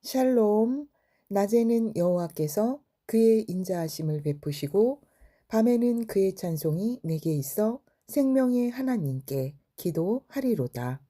샬롬. 낮에는 여호와께서 그의 인자하심을 베푸시고 밤에는 그의 찬송이 내게 있어 생명의 하나님께 기도하리로다.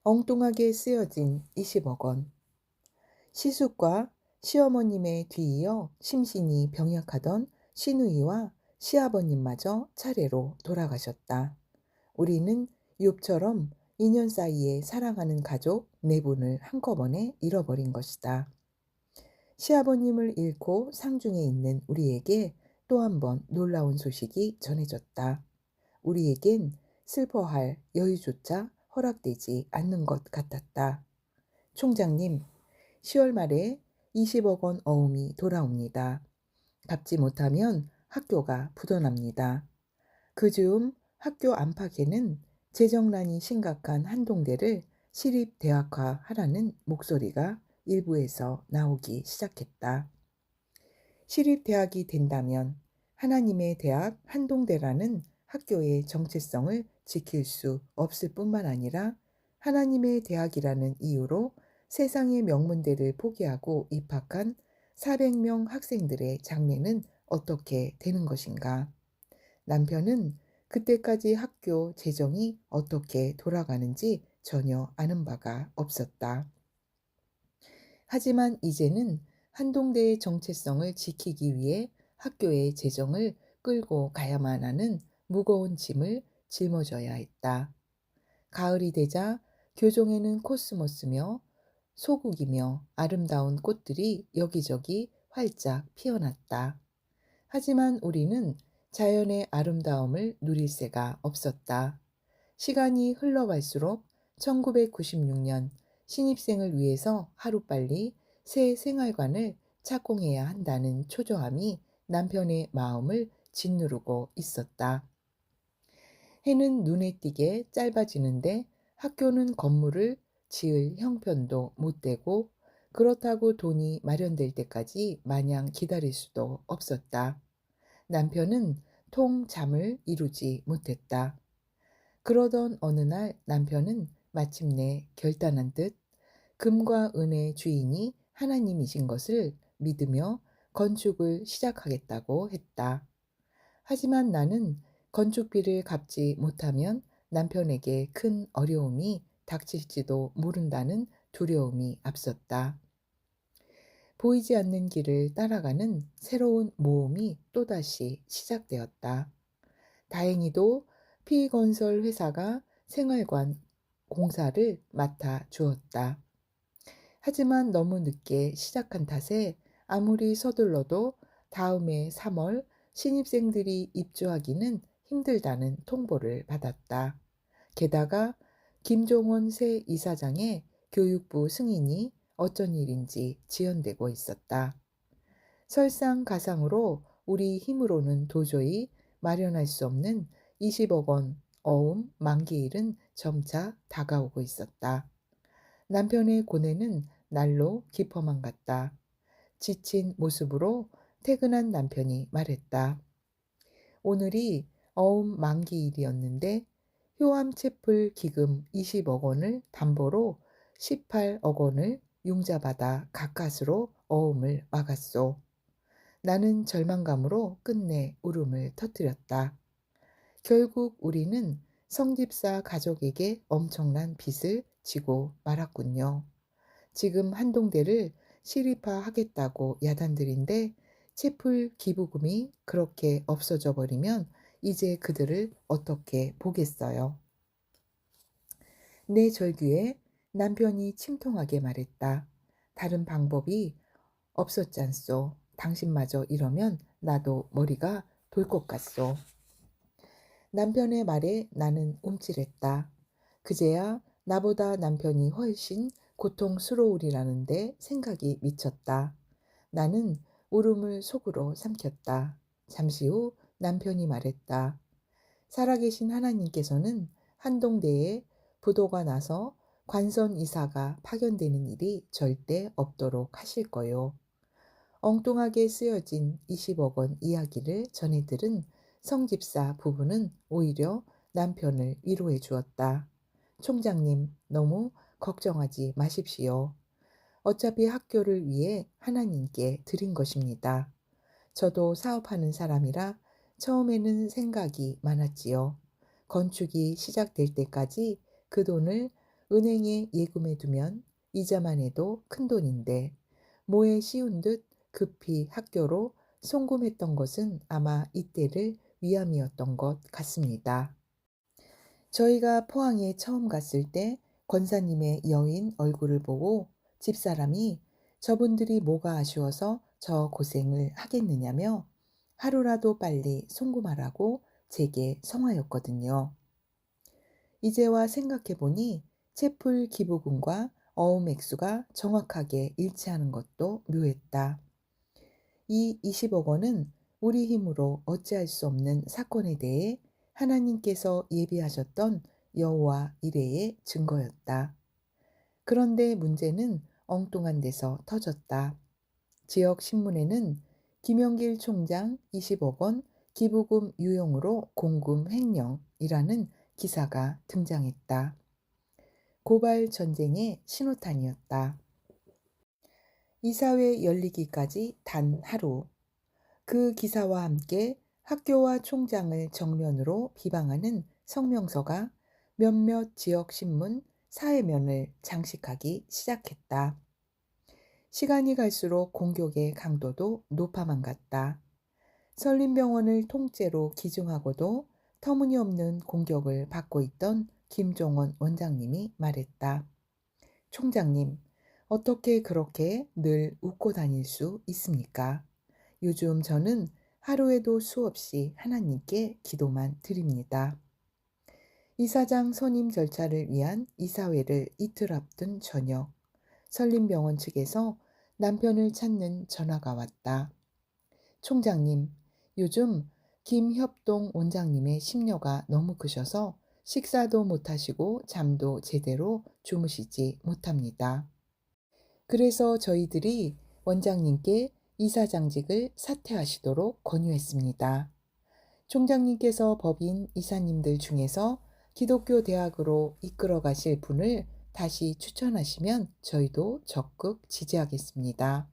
엉뚱하게 쓰여진 20억 원. 시숙과 시어머님에 뒤이어 심신이 병약하던 시누이와 시아버님마저 차례로 돌아가셨다. 우리는 욥처럼 2년 사이에 사랑하는 가족 4분을 한꺼번에 잃어버린 것이다. 시아버님을 잃고 상중에 있는 우리에게 또 한 번 놀라운 소식이 전해졌다. 우리에겐 슬퍼할 여유조차 허락되지 않는 것 같았다. 총장님, 10월 말에 20억 원 어음이 돌아옵니다. 갚지 못하면 학교가 부도납니다. 그 즈음 학교 안팎에는 재정난이 심각한 한동대를 시립대학화하라는 목소리가 일부에서 나오기 시작했다. 시립대학이 된다면 하나님의 대학 한동대라는 학교의 정체성을 지킬 수 없을 뿐만 아니라 하나님의 대학이라는 이유로 세상의 명문대를 포기하고 입학한 400명 학생들의 장래는 어떻게 되는 것인가? 남편은 그때까지 학교 재정이 어떻게 돌아가는지 전혀 아는 바가 없었다. 하지만 이제는 한동대의 정체성을 지키기 위해 학교의 재정을 끌고 가야만 하는 무거운 짐을 짊어져야 했다. 가을이 되자 교종에는 코스모스며 소국이며 아름다운 꽃들이 여기저기 활짝 피어났다. 하지만 우리는 자연의 아름다움을 누릴 새가 없었다. 시간이 흘러갈수록 1996년 신입생을 위해서 하루빨리 새 생활관을 착공해야 한다는 초조함이 남편의 마음을 짓누르고 있었다. 해는 눈에 띄게 짧아지는데 학교는 건물을 지을 형편도 못 되고 그렇다고 돈이 마련될 때까지 마냥 기다릴 수도 없었다. 남편은 통 잠을 이루지 못했다. 그러던 어느 날 남편은 마침내 결단한 듯 금과 은의 주인이 하나님이신 것을 믿으며 건축을 시작하겠다고 했다. 하지만 나는 건축비를 갚지 못하면 남편에게 큰 어려움이 닥칠지도 모른다는 두려움이 앞섰다. 보이지 않는 길을 따라가는 새로운 모험이 또다시 시작되었다. 다행히도 P건설 회사가 생활관 공사를 맡아 주었다. 하지만 너무 늦게 시작한 탓에 아무리 서둘러도 다음해 3월 신입생들이 입주하기는 힘들다는 통보를 받았다. 게다가 김종원 새 이사장의 교육부 승인이 어쩐 일인지 지연되고 있었다. 설상가상으로 우리 힘으로는 도저히 마련할 수 없는 20억 원 어음 만기일은 점차 다가오고 있었다. 남편의 고뇌는 날로 깊어만 갔다. 지친 모습으로 퇴근한 남편이 말했다. 오늘이 어음 만기일이었는데 효암채플 기금 20억 원을 담보로 18억 원을 융자받아 가까스로 어음을 막았소. 나는 절망감으로 끝내 울음을 터뜨렸다. 결국 우리는 성집사 가족에게 엄청난 빚을 지고 말았군요. 지금 한동대를 시립화하겠다고 야단들인데 채플 기부금이 그렇게 없어져 버리면 이제 그들을 어떻게 보겠어요. 내 절규에 남편이 침통하게 말했다. 다른 방법이 없었잖소. 당신마저 이러면 나도 머리가 돌 것 같소. 남편의 말에 나는 움찔했다. 그제야 나보다 남편이 훨씬 고통스러우리라는데 생각이 미쳤다. 나는 울음을 속으로 삼켰다. 잠시 후 남편이 말했다. 살아계신 하나님께서는 한동대에 부도가 나서 관선 이사가 파견되는 일이 절대 없도록 하실 거요. 엉뚱하게 쓰여진 20억 원 이야기를 전해 들은 성집사 부부는 오히려 남편을 위로해 주었다. 총장님, 너무 걱정하지 마십시오. 어차피 학교를 위해 하나님께 드린 것입니다. 저도 사업하는 사람이라 처음에는 생각이 많았지요. 건축이 시작될 때까지 그 돈을 은행에 예금해 두면 이자만 해도 큰 돈인데 뭐에 씌운 듯 급히 학교로 송금했던 것은 아마 이때를 위함이었던 것 같습니다. 저희가 포항에 처음 갔을 때 권사님의 여인 얼굴을 보고 집사람이 저분들이 뭐가 아쉬워서 저 고생을 하겠느냐며 하루라도 빨리 송금하라고 제게 성화였거든요. 이제와 생각해보니 채플 기부금과 어음 액수가 정확하게 일치하는 것도 묘했다. 이 20억 원은 우리 힘으로 어찌할 수 없는 사건에 대해 하나님께서 예비하셨던 여호와 이레의 증거였다. 그런데 문제는 엉뚱한 데서 터졌다. 지역 신문에는 김영길 총장 20억 원 기부금 유용으로 공금 횡령이라는 기사가 등장했다. 고발 전쟁의 신호탄이었다. 이사회 열리기까지 단 하루. 그 기사와 함께 학교와 총장을 정면으로 비방하는 성명서가 몇몇 지역 신문 사회면을 장식하기 시작했다. 시간이 갈수록 공격의 강도도 높아만 갔다. 설림병원을 통째로 기증하고도 터무니없는 공격을 받고 있던 김종원 원장님이 말했다. 총장님, 어떻게 그렇게 늘 웃고 다닐 수 있습니까? 요즘 저는 하루에도 수없이 하나님께 기도만 드립니다. 이사장 선임 절차를 위한 이사회를 이틀 앞둔 저녁, 설림병원 측에서 남편을 찾는 전화가 왔다. 총장님, 요즘 김협동 원장님의 심려가 너무 크셔서 식사도 못하시고 잠도 제대로 주무시지 못합니다. 그래서 저희들이 원장님께 이사장직을 사퇴하시도록 권유했습니다. 총장님께서 법인 이사님들 중에서 기독교 대학으로 이끌어 가실 분을 다시 추천하시면 저희도 적극 지지하겠습니다.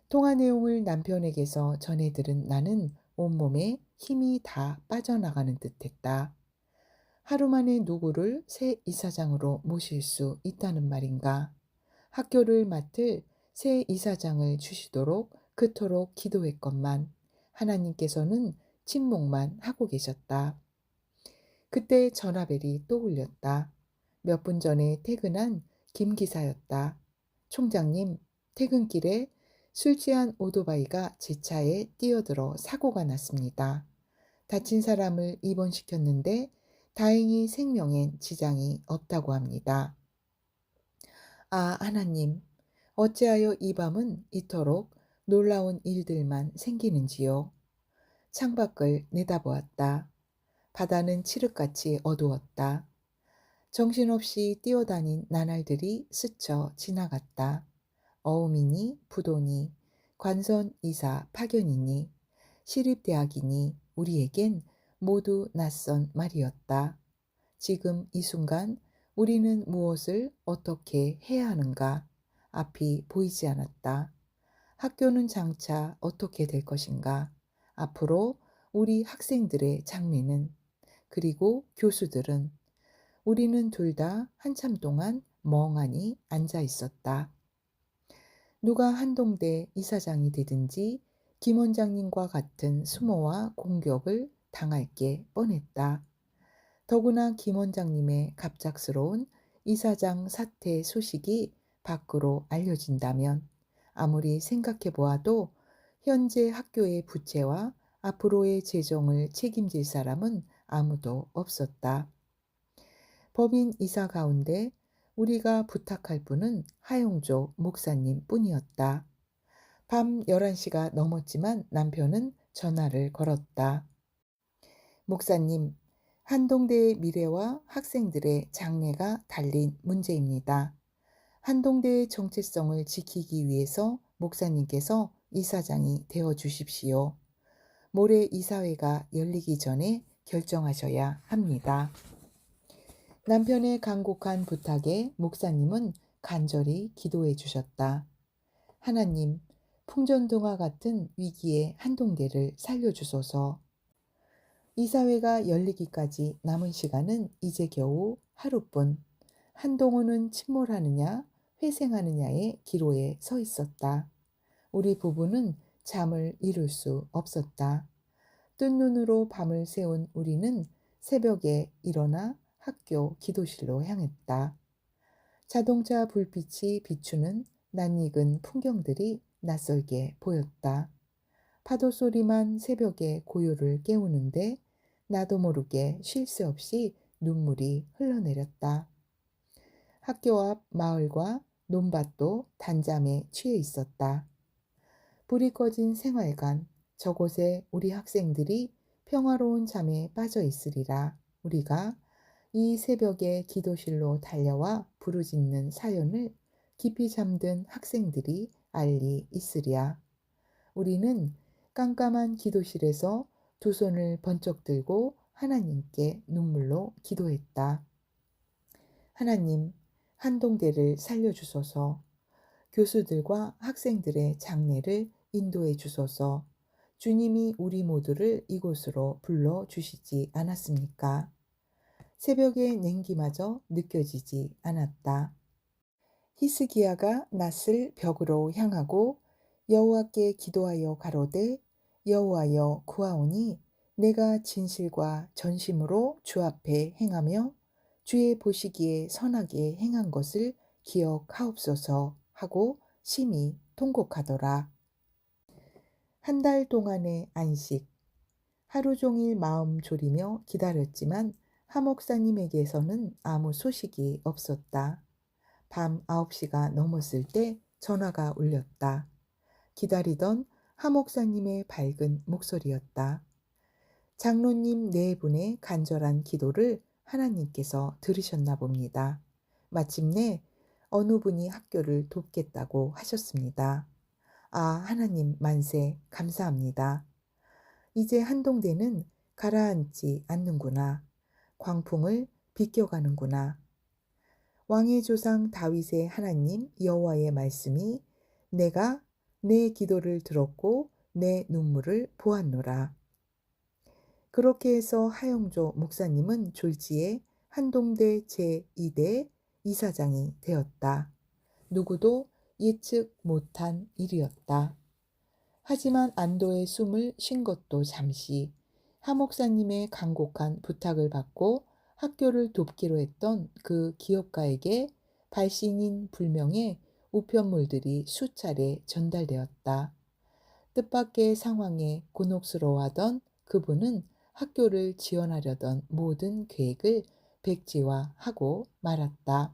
통화 내용을 남편에게서 전해들은 나는 온몸에 힘이 다 빠져나가는 듯했다. 하루 만에 누구를 새 이사장으로 모실 수 있다는 말인가? 학교를 맡을 새 이사장을 주시도록 그토록 기도했건만 하나님께서는 침묵만 하고 계셨다. 그때 전화벨이 또 울렸다. 몇 분 전에 퇴근한 김 기사였다. 총장님, 퇴근길에 술 취한 오토바이가 제 차에 뛰어들어 사고가 났습니다. 다친 사람을 입원시켰는데 다행히 생명엔 지장이 없다고 합니다. 아, 하나님, 어찌하여 이 밤은 이토록 놀라운 일들만 생기는지요. 창밖을 내다보았다. 바다는 칠흑같이 어두웠다. 정신없이 뛰어다닌 나날들이 스쳐 지나갔다. 어음이니 부도니 관선 이사 파견이니 시립대학이니 우리에겐 모두 낯선 말이었다. 지금 이 순간 우리는 무엇을 어떻게 해야 하는가? 앞이 보이지 않았다. 학교는 장차 어떻게 될 것인가? 앞으로 우리 학생들의 장래는, 그리고 교수들은, 우리는 둘 다 한참 동안 멍하니 앉아 있었다. 누가 한동대 이사장이 되든지 김 원장님과 같은 수모와 공격을 당할 게 뻔했다. 더구나 김 원장님의 갑작스러운 이사장 사퇴 소식이 밖으로 알려진다면 아무리 생각해 보아도 현재 학교의 부채와 앞으로의 재정을 책임질 사람은 아무도 없었다. 법인 이사 가운데 우리가 부탁할 분은 하용조 목사님 뿐이었다. 밤 11시가 넘었지만 남편은 전화를 걸었다. 목사님, 한동대의 미래와 학생들의 장래가 달린 문제입니다. 한동대의 정체성을 지키기 위해서 목사님께서 이사장이 되어 주십시오. 모레 이사회가 열리기 전에 결정하셔야 합니다. 남편의 간곡한 부탁에 목사님은 간절히 기도해 주셨다. 하나님, 풍전등화 같은 위기의 한동대를 살려주소서. 이사회가 열리기까지 남은 시간은 이제 겨우 하루뿐. 한동훈은 침몰하느냐, 회생하느냐의 기로에 서 있었다. 우리 부부는 잠을 이룰 수 없었다. 뜬 눈으로 밤을 새운 우리는 새벽에 일어나 학교 기도실로 향했다. 자동차 불빛이 비추는 낯익은 풍경들이 낯설게 보였다. 파도 소리만 새벽의 고요를 깨우는데 나도 모르게 쉴 새 없이 눈물이 흘러내렸다. 학교 앞 마을과 논밭도 단잠에 취해 있었다. 불이 꺼진 생활관, 저곳에 우리 학생들이 평화로운 잠에 빠져 있으리라. 우리가 이 새벽에 기도실로 달려와 부르짖는 사연을 깊이 잠든 학생들이 알리 있으랴. 우리는 깜깜한 기도실에서 두 손을 번쩍 들고 하나님께 눈물로 기도했다. 하나님, 한동대를 살려주소서. 교수들과 학생들의 장례를 인도해 주소서. 주님이 우리 모두를 이곳으로 불러주시지 않았습니까? 새벽의 냉기마저 느껴지지 않았다. 히스기야가 낯을 벽으로 향하고 여호와께 기도하여 가로되 여호와여 구하오니 내가 진실과 전심으로 주 앞에 행하며 주의 보시기에 선하게 행한 것을 기억하옵소서 하고 심히 통곡하더라. 한 달 동안의 안식. 하루 종일 마음 졸이며 기다렸지만 하 목사님에게서는 아무 소식이 없었다. 밤 9시가 넘었을 때 전화가 울렸다. 기다리던 하 목사님의 밝은 목소리였다. 장로님 네 분의 간절한 기도를 하나님께서 들으셨나 봅니다. 마침내 어느 분이 학교를 돕겠다고 하셨습니다. 아, 하나님 만세 감사합니다. 이제 한동대는 가라앉지 않는구나. 광풍을 비껴가는구나. 왕의 조상 다윗의 하나님 여호와의 말씀이 내가 내 기도를 들었고 내 눈물을 보았노라. 그렇게 해서 하영조 목사님은 졸지에 한동대 제2대 이사장이 되었다. 누구도 예측 못한 일이었다. 하지만 안도의 숨을 쉰 것도 잠시. 하 목사님의 간곡한 부탁을 받고 학교를 돕기로 했던 그 기업가에게 발신인 불명의 우편물들이 수차례 전달되었다. 뜻밖의 상황에 곤혹스러워하던 그분은 학교를 지원하려던 모든 계획을 백지화하고 말았다.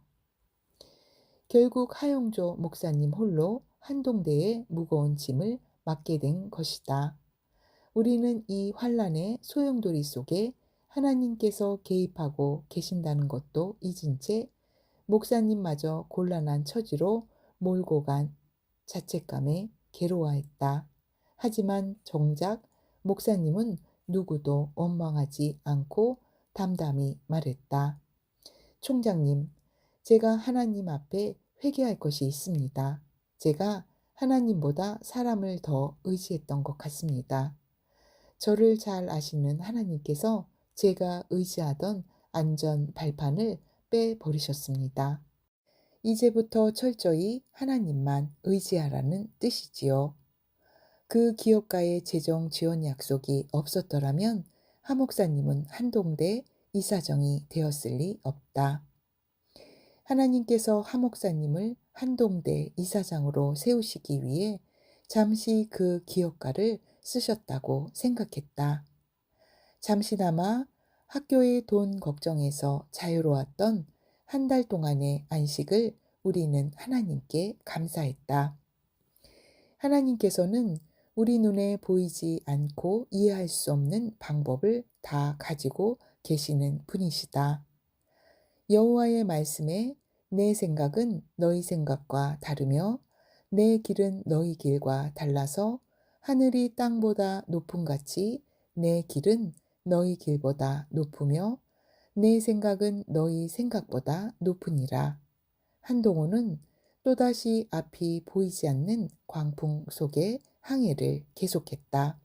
결국 하용조 목사님 홀로 한동대의 무거운 짐을 맡게 된 것이다. 우리는 이 환란의 소용돌이 속에 하나님께서 개입하고 계신다는 것도 잊은 채 목사님마저 곤란한 처지로 몰고 간 자책감에 괴로워했다. 하지만 정작 목사님은 누구도 원망하지 않고 담담히 말했다. 총장님, 제가 하나님 앞에 회개할 것이 있습니다. 제가 하나님보다 사람을 더 의지했던 것 같습니다. 저를 잘 아시는 하나님께서 제가 의지하던 안전 발판을 빼버리셨습니다. 이제부터 철저히 하나님만 의지하라는 뜻이지요. 그 기업가의 재정 지원 약속이 없었더라면 하 목사님은 한동대 이사장이 되었을 리 없다. 하나님께서 하 목사님을 한동대 이사장으로 세우시기 위해 잠시 그 기업가를 쓰셨다고 생각했다. 잠시나마 학교의 돈 걱정에서 자유로웠던 한 달 동안의 안식을 우리는 하나님께 감사했다. 하나님께서는 우리 눈에 보이지 않고 이해할 수 없는 방법을 다 가지고 계시는 분이시다. 여호와의 말씀에 내 생각은 너희 생각과 다르며 내 길은 너희 길과 달라서 하늘이 땅보다 높음같이 내 길은 너희 길보다 높으며 내 생각은 너희 생각보다 높으니라. 한동호는 또다시 앞이 보이지 않는 광풍 속의 항해를 계속했다.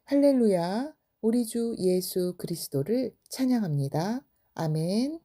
할렐루야, 우리 주 예수 그리스도를 찬양합니다. 아멘.